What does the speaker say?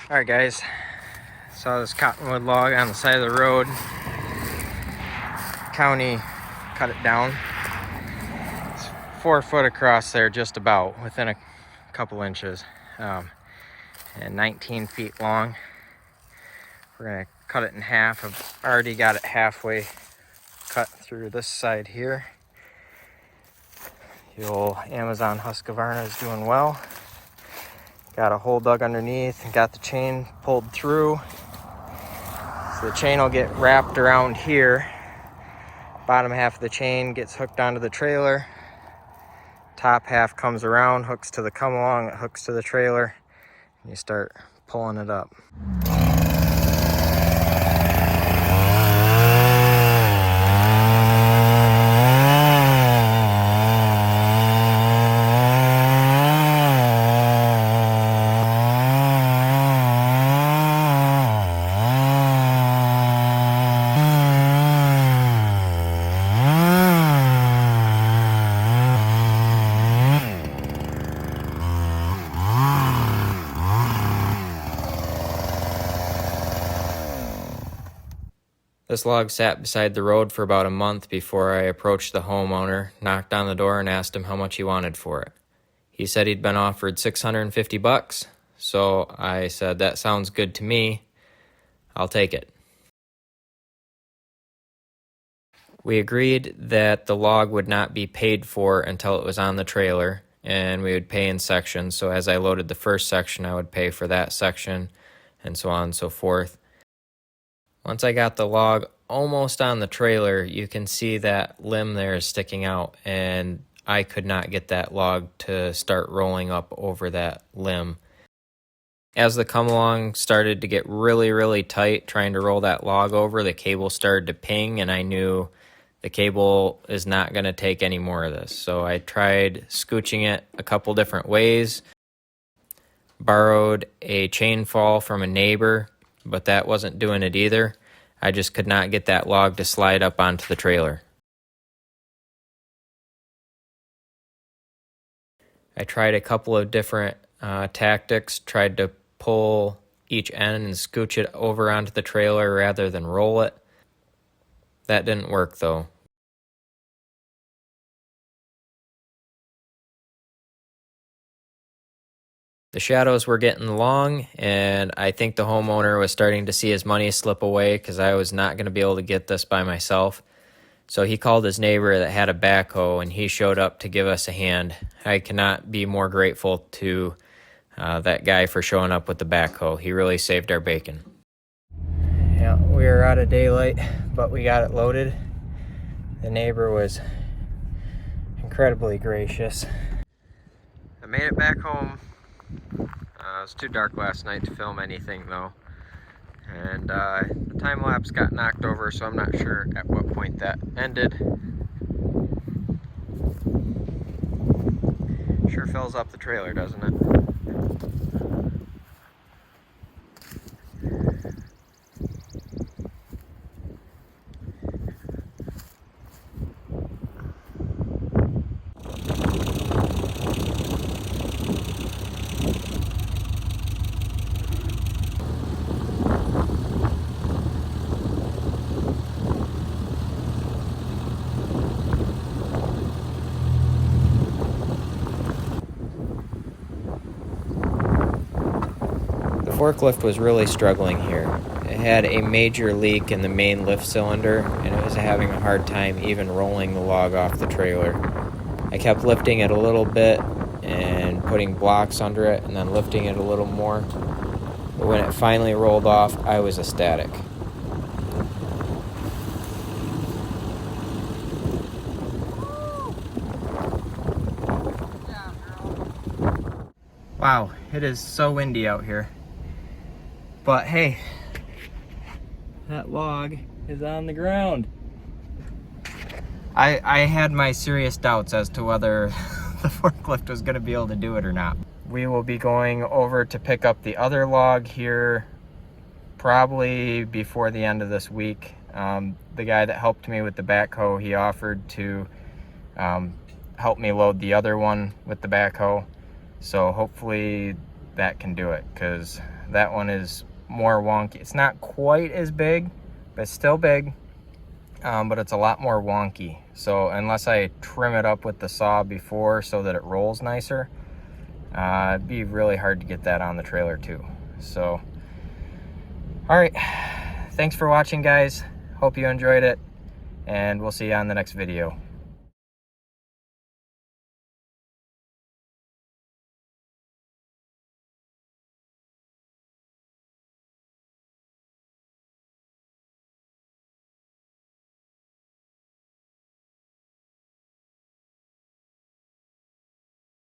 Alright guys, saw this cottonwood log on the side of the road. County cut it down. It's 4 foot across there, just about, within a couple inches, and 19 feet long. We're gonna cut it in half. I've already got it halfway cut through this side here. The old Amazon Husqvarna is doing well. Got a hole dug underneath and got the chain pulled through. So the chain will get wrapped around here. Bottom half of the chain gets hooked onto the trailer. Top half comes around, hooks to the come along, it hooks to the trailer, and you start pulling it up. This log sat beside the road for about a month before I approached the homeowner, knocked on the door, and asked him how much he wanted for it. He said he'd been offered $650, so I said, "That sounds good to me. I'll take it." We agreed that the log would not be paid for until it was on the trailer, and we would pay in sections. So as I loaded the first section, I would pay for that section, and so on and so forth. Once I got the log almost on the trailer, you can see that limb there is sticking out, and I could not get that log to start rolling up over that limb. As the come along started to get really, really tight, trying to roll that log over, the cable started to ping, and I knew the cable is not going to take any more of this. So I tried scooching it a couple different ways, borrowed a chain fall from a neighbor, but that wasn't doing it either. I just could not get that log to slide up onto the trailer. I tried a couple of different tactics, tried to pull each end and scooch it over onto the trailer rather than roll it. That didn't work though. The shadows were getting long, and I think the homeowner was starting to see his money slip away because I was not going to be able to get this by myself. So he called his neighbor that had a backhoe, and he showed up to give us a hand. I cannot be more grateful to that guy for showing up with the backhoe. He really saved our bacon. Yeah, we were out of daylight, but we got it loaded. The neighbor was incredibly gracious. I made it back home. It was too dark last night to film anything though, and the time lapse got knocked over, so I'm not sure at what point that ended. Sure fills up the trailer, doesn't it? The forklift was really struggling here. It had a major leak in the main lift cylinder, and it was having a hard time even rolling the log off the trailer. I kept lifting it a little bit and putting blocks under it and then lifting it a little more. But when it finally rolled off, I was ecstatic. Wow, it is so windy out here. But hey, that log is on the ground. I had my serious doubts as to whether the forklift was gonna be able to do it or not. We will be going over to pick up the other log here probably before the end of this week. The guy that helped me with the backhoe, he offered to help me load the other one with the backhoe. So hopefully that can do it, because That one is more wonky. It's not quite as big, but it's still big, but it's a lot more wonky. So unless I trim it up with the saw before so that it rolls nicer, it'd be really hard to get that on the trailer too. So, all right, thanks for watching, guys. Hope you enjoyed it, and we'll see you on the next video.